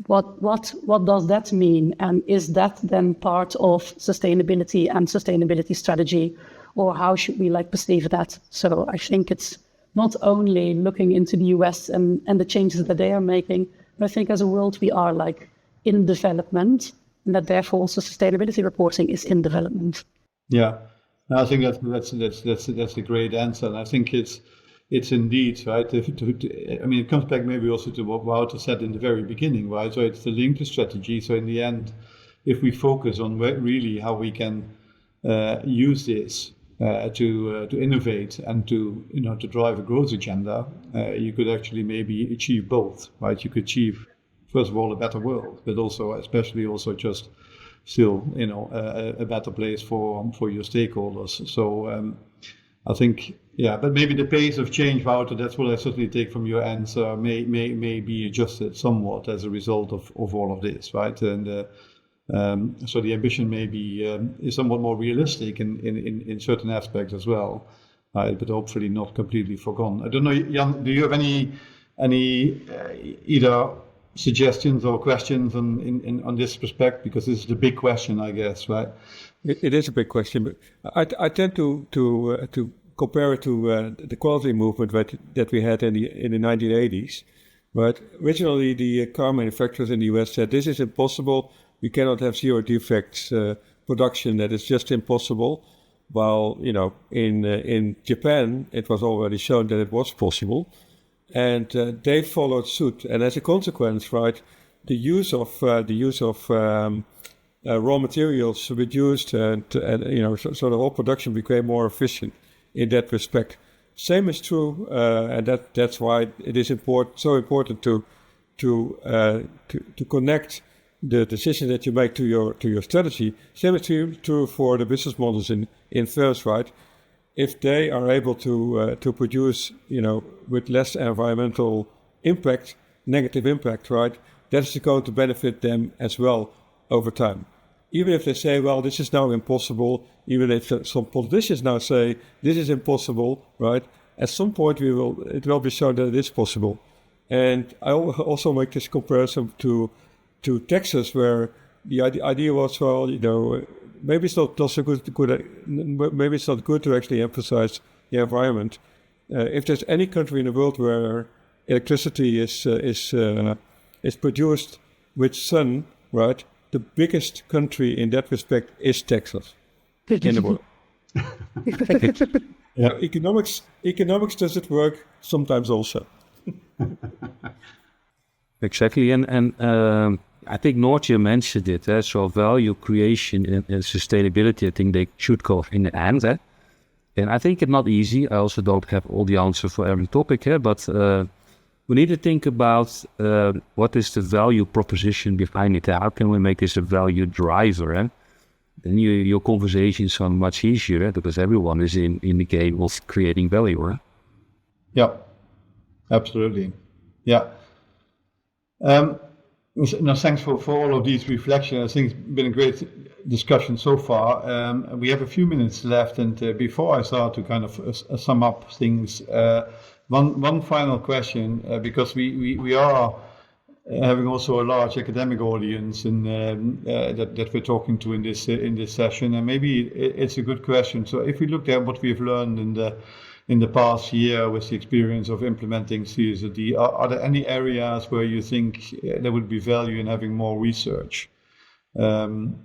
what does that mean? And is that then part of sustainability and sustainability strategy? Or how should we like perceive that? So I think it's not only looking into the US and the changes that they are making, but I think as a world we are like in development, and that therefore also sustainability reporting is in development. Yeah, I think that's a great answer, and I think it's indeed right. I mean, it comes back maybe also to what Wouter said in the very beginning, right? So it's the link to strategy. So in the end, if we focus on really how we can use this to innovate and to drive a growth agenda, you could actually maybe achieve both, right? You could achieve, first of all, a better world, but also, especially also just still, a better place for your stakeholders. So I think, but maybe the pace of change, Wouter, that's what I certainly take from your answer, may be adjusted somewhat as a result of all of this, right? And so the ambition maybe is somewhat more realistic in certain aspects as well, but hopefully not completely forgotten. I don't know, Jan, do you have any either suggestions or questions on this respect? Because this is the big question, I guess, right? It is a big question, but I tend to compare it to the quality movement that we had in the 1980s. But originally, the car manufacturers in the US said this is impossible. We cannot have zero defects production. That is just impossible. While in Japan, it was already shown that it was possible, and they followed suit. And as a consequence, right, the use of raw materials reduced, and so the whole production became more efficient in that respect. Same is true, and that's why it is so important to connect the decision that you make to your strategy. Same is true for the business models in firms, right? If they are able to produce, with less environmental impact, negative impact, right? That is going to benefit them as well over time. Even if they say, well, this is now impossible, even if some politicians now say this is impossible, right? At some point it will be shown that it is possible. And I also make this comparison to Texas, where the idea was, well, maybe it's not so good. Maybe it's not good to actually emphasize the environment. If there's any country in the world where electricity is produced with sun, right? The biggest country in that respect is Texas in the world. Yeah. Economics doesn't work sometimes also. Exactly, and I think Noortje mentioned it. So value creation and sustainability, I think they should go in the hand. And I think it's not easy. I also don't have all the answers for every topic, but we need to think about what is the value proposition behind it. How can we make this a value driver? then your conversations are much easier because everyone is in the game of creating value. Right? Yeah, absolutely. Yeah. No, thanks for all of these reflections. I think it's been a great discussion so far. We have a few minutes left, and before I start to kind of sum up things, one final question, because we are having also a large academic audience and that we're talking to in this session, and maybe it's a good question. So if we look at what we've learned in the past year with the experience of implementing CSRD, are there any areas where you think there would be value in having more research? And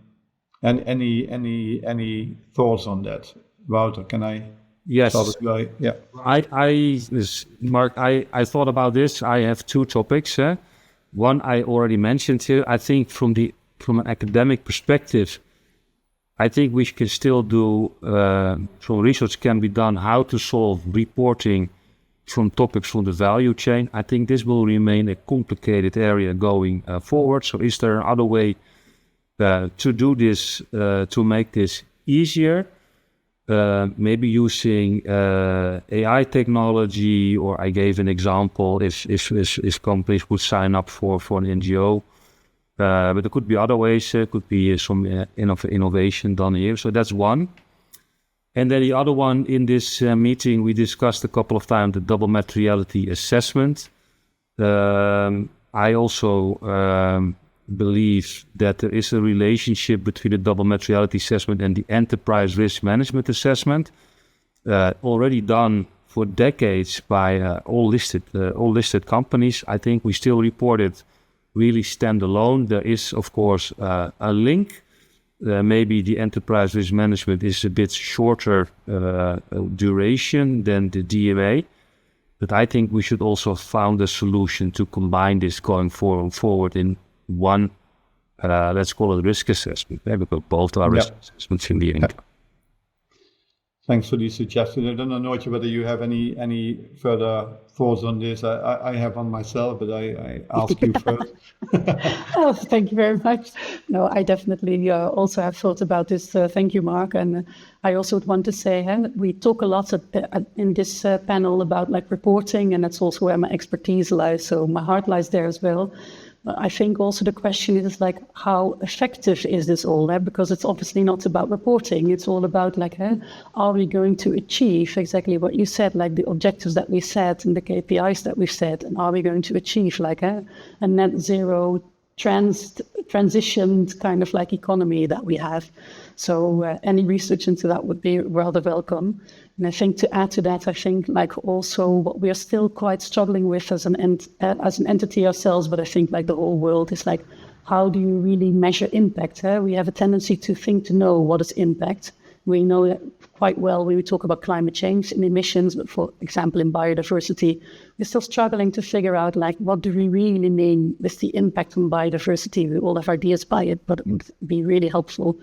any thoughts on that? Wouter, can I Yes. start with you? Yeah. Mark, I thought about this. I have two topics. One I already mentioned here. I think from an academic perspective, I think we can still do, some research can be done how to solve reporting from topics from the value chain. I think this will remain a complicated area going forward. So is there another way to do this, to make this easier? Maybe using AI technology, or I gave an example, if companies would sign up for an NGO. But there could be other ways, could be some innovation done here. So that's one. And then the other one, in this meeting, we discussed a couple of times the double materiality assessment. I also believe that there is a relationship between the double materiality assessment and the enterprise risk management assessment, already done for decades by all listed companies. I think we still report it really standalone. There is, of course, a link. Maybe the enterprise risk management is a bit shorter duration than the DMA, but I think we should also find a solution to combine this going forward in one, let's call it risk assessment, because both are risk assessments in the end. Thanks for these suggestions. I don't know, Noortje, whether you have any further thoughts on this. I have one myself, but I ask you first. Oh, thank you very much. No, I definitely also have thought about this. Thank you, Mark. And I also would want to say, we talk a lot in this panel about like reporting, and that's also where my expertise lies. So my heart lies there as well. I think also the question is like, how effective is this all? Because it's obviously not about reporting. It's all about like, are we going to achieve exactly what you said, like the objectives that we set and the KPIs that we've set, and are we going to achieve like a net zero transitioned kind of like economy that we have? So any research into that would be rather welcome. And I think to add to that, I think like also what we are still quite struggling with as an entity ourselves, but I think like the whole world is like, how do you really measure impact? We have a tendency to know what is impact. We know that quite well when we talk about climate change and emissions, but for example, in biodiversity, we're still struggling to figure out like, what do we really mean with the impact on biodiversity? We all have ideas by it, but it would be really helpful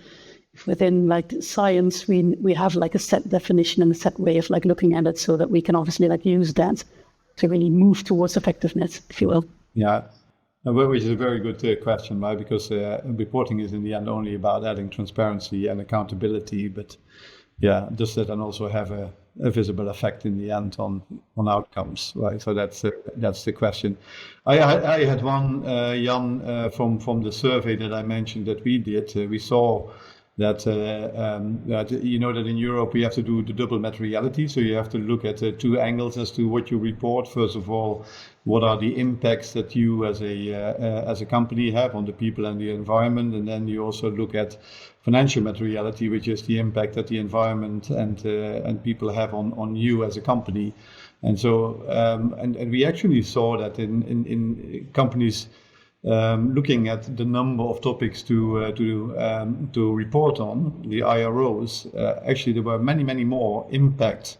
within like science, we have like a set definition and a set way of like looking at it, so that we can obviously like use that to really move towards effectiveness, if you will. Yeah, which is a very good question, right? Because reporting is in the end only about adding transparency and accountability, but yeah, does that then also have a visible effect in the end on outcomes, right? So that's the question. I had one, Jan, from the survey that I mentioned that we did. We saw that you know that in Europe we have to do the double materiality, so you have to look at two angles as to what you report. First of all, what are the impacts that you as a company have on the people and the environment, and then you also look at financial materiality, which is the impact that the environment and people have on you as a company. And so and we actually saw that in companies looking at the number of topics to report on, the IROs, actually there were many more impact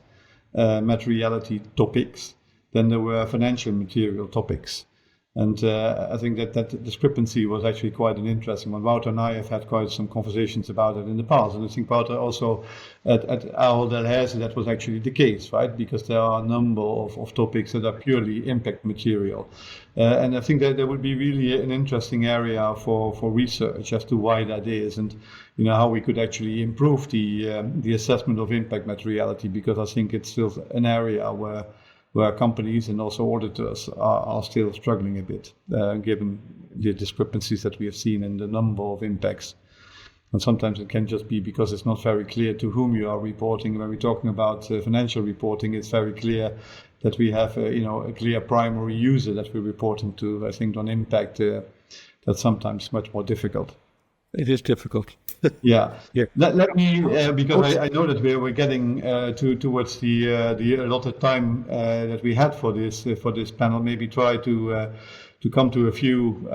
materiality topics than there were financial material topics. And I think that discrepancy was actually quite an interesting one. Wouter and I have had quite some conversations about it in the past. And I think Wouter also at Ahold Delhaize, that was actually the case, right? Because there are a number of topics that are purely impact material. And I think that there would be really an interesting area for research as to why that is, and how we could actually improve the assessment of impact materiality, because I think it's still an area where companies and also auditors are still struggling a bit, given the discrepancies that we have seen in the number of impacts. And sometimes it can just be because it's not very clear to whom you are reporting. When we're talking about financial reporting, it's very clear that we have a clear primary user that we're reporting to. I think on impact, that's sometimes much more difficult. It is difficult. Yeah. Yeah. Let me, because I know that we're getting towards the allotted time that we had for this panel. Maybe try to come to a few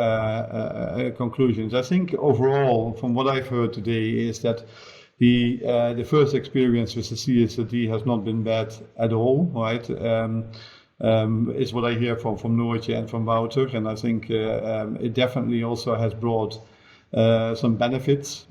conclusions. I think overall, from what I've heard today, is that the first experience with the CSRD has not been bad at all, right? Is what I hear from Noortje and from Wouter, and I think it definitely also has brought some benefits,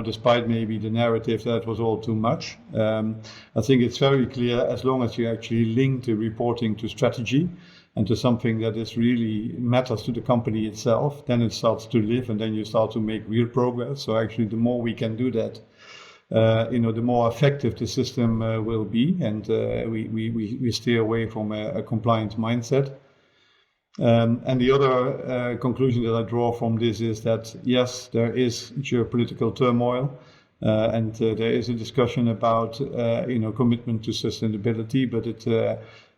despite maybe the narrative that it was all too much. I think it's very clear, as long as you actually link the reporting to strategy and to something that is really matters to the company itself, then it starts to live, and then you start to make real progress. So actually, the more we can do that, the more effective the system will be, and we stay away from a compliance mindset. And the other conclusion that I draw from this is that, yes, there is geopolitical turmoil, and there is a discussion about, commitment to sustainability, but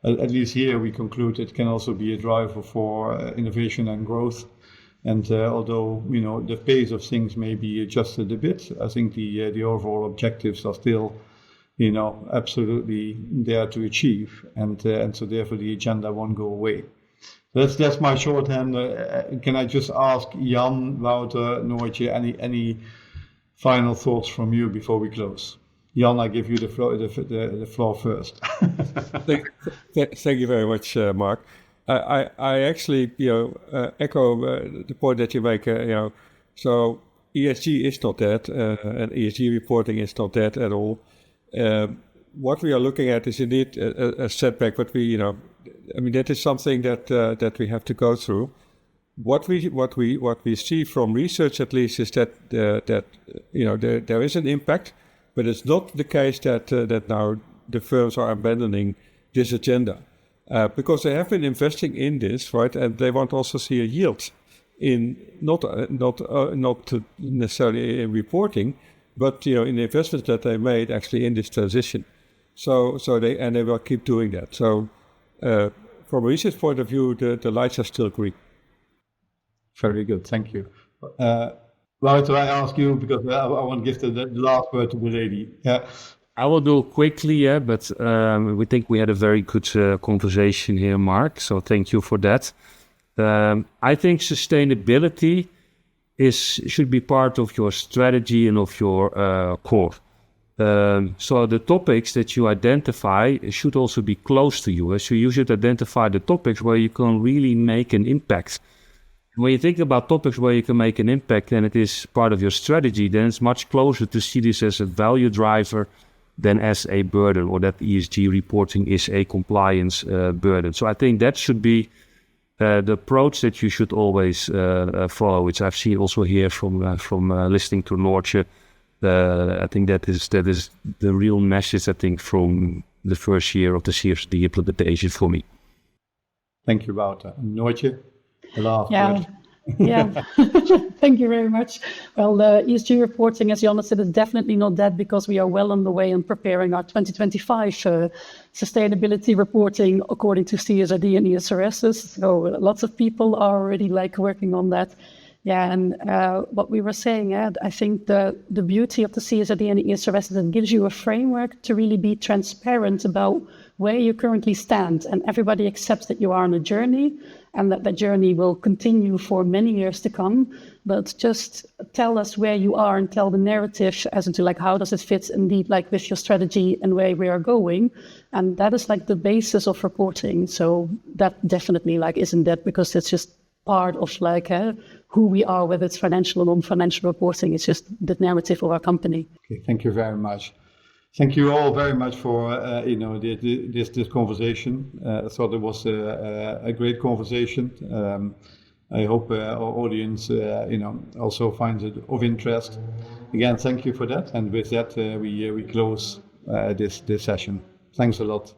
at least here we conclude it can also be a driver for innovation and growth. And although, the pace of things may be adjusted a bit, I think the overall objectives are still, absolutely there to achieve. And so therefore the agenda won't go away. That's my shorthand. Can I just ask Jan, Wouter, Noortje, any final thoughts from you before we close? Jan, I give you the floor first. Thank you very much, Mark. I actually, echo the point that you make. So ESG is not that, and ESG reporting is not that at all. What we are looking at is indeed a setback, but that is something that we have to go through. What we see from research, at least, is that there is an impact, but it's not the case that now the firms are abandoning this agenda, because they have been investing in this, right, and they want to also see a yield in not necessarily in reporting, but in the investments that they made actually in this transition. So they will keep doing that. So from a research point of view, the lights are still green. Very good, thank you. Wouter, I ask you because I want to give the last word to the lady. Yeah. I will do quickly, but we think we had a very good conversation here, Mark. So thank you for that. I think sustainability should be part of your strategy and of your core. So the topics that you identify should also be close to you. So you should identify the topics where you can really make an impact. When you think about topics where you can make an impact and it is part of your strategy, then it's much closer to see this as a value driver than as a burden, or that ESG reporting is a compliance burden. So I think that should be the approach that you should always follow, which I've seen also here from listening to Noortje. I think that is the real message, I think, from the first year of the CSRD implementation for me. Thank you, Wouter. Noortje, the last word. Yeah, thank you very much. Well, the ESG reporting, as Jan said, is definitely not that, because we are well on the way in preparing our 2025 sustainability reporting according to CSRD and IFRS. So lots of people are already working on that. Yeah, and what we were saying, I think the beauty of the CSRD and the IFRS is it gives you a framework to really be transparent about where you currently stand, and everybody accepts that you are on a journey and that the journey will continue for many years to come. But just tell us where you are and tell the narrative as into how does it fit indeed with your strategy and where we are going. And that is the basis of reporting. So that definitely isn't that, because it's just part of like who we are, whether it's financial or non-financial reporting. It's just the narrative of our company. Okay, thank you very much. Thank you all very much for this conversation. I thought it was a great conversation. I hope our audience also finds it of interest. Again, thank you for that. And with that, we close this session. Thanks a lot.